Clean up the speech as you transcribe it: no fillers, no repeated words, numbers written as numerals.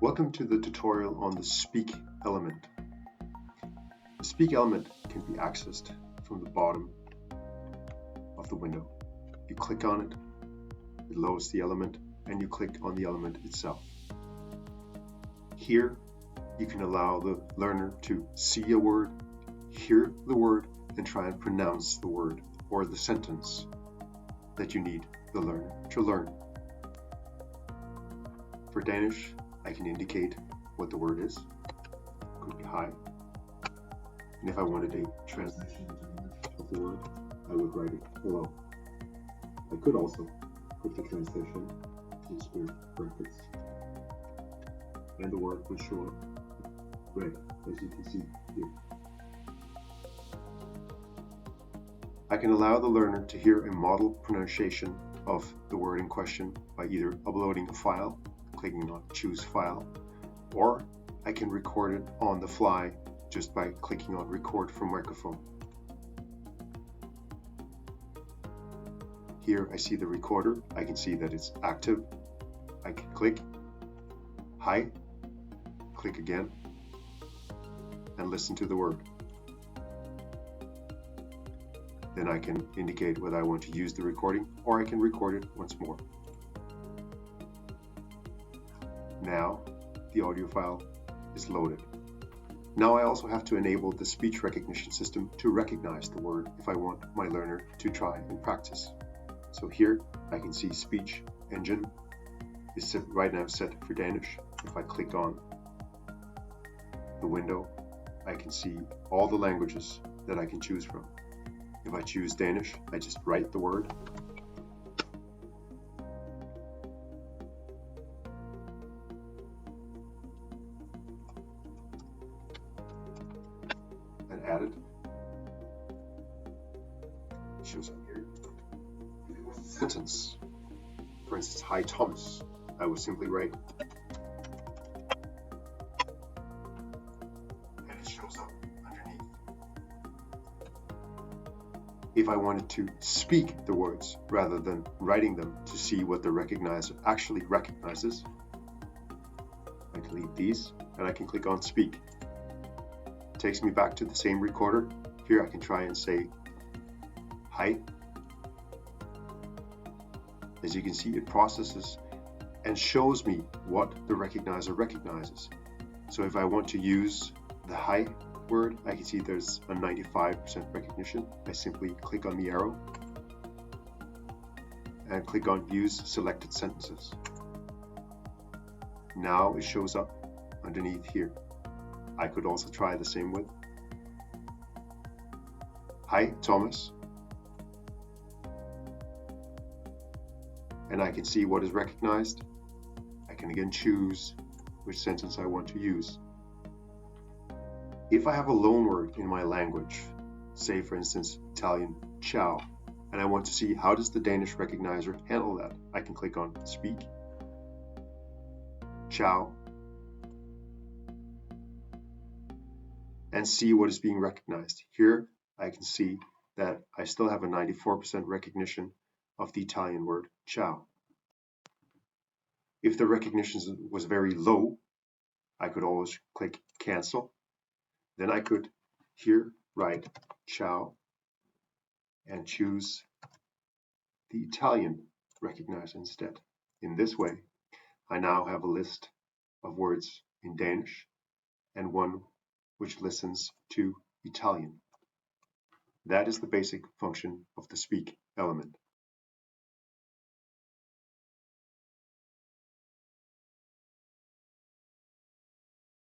Welcome to the tutorial on the Speak element. The Speak element can be accessed from the bottom of the window. You click on it, it loads the element, and you click on the element itself. Here, you can allow the learner to see a word, hear the word, and try and pronounce the word or the sentence that you need the learner to learn. For Danish, I can indicate what the word is. It could be hi. And if I wanted a translation into English of the word, I would write it hello. I could also put the translation in square brackets. And the word would show up red, as you can see here. I can allow the learner to hear a model pronunciation of the word in question by either uploading a file, clicking on Choose File, or I can record it on the fly just by clicking on Record from Microphone. Here I see the recorder. I can see that it's active. I can click hi, click again, and listen to the word. Then I can indicate whether I want to use the recording, or I can record it once more. Now the audio file is loaded. Now I also have to enable the speech recognition system to recognize the word if I want my learner to try and practice. So here I can see speech engine is right now set for Danish. If I click on the window, I can see all the languages that I can choose from. If I choose Danish, I just write the word. And add it. It shows up here. If it was a sentence, for instance, hi Thomas, I would simply write. And it shows up underneath. If I wanted to speak the words rather than writing them to see what the recognizer actually recognizes, I delete these and I can click on Speak. It takes me back to the same recorder. Here I can try and say hi. As you can see, it processes and shows me what the recognizer recognizes. So if I want to use the hi word, I can see there's a 95% recognition. I simply click on the arrow and click on Use Selected Sentences. Now it shows up underneath here. I could also try the same with hi Thomas, and I can see what is recognized. I can again choose which sentence I want to use. If I have a loan word in my language, say for instance Italian ciao, and I want to see how does the Danish recognizer handle that, I can click on Speak, ciao, and see what is being recognized. Here I can see that I still have a 94% recognition of the Italian word ciao. If the recognition was very low, I could always click Cancel. Then I could here write ciao and choose the Italian recognizer instead. In this way, I now have a list of words in Danish and one which listens to Italian. That is the basic function of the Speak element.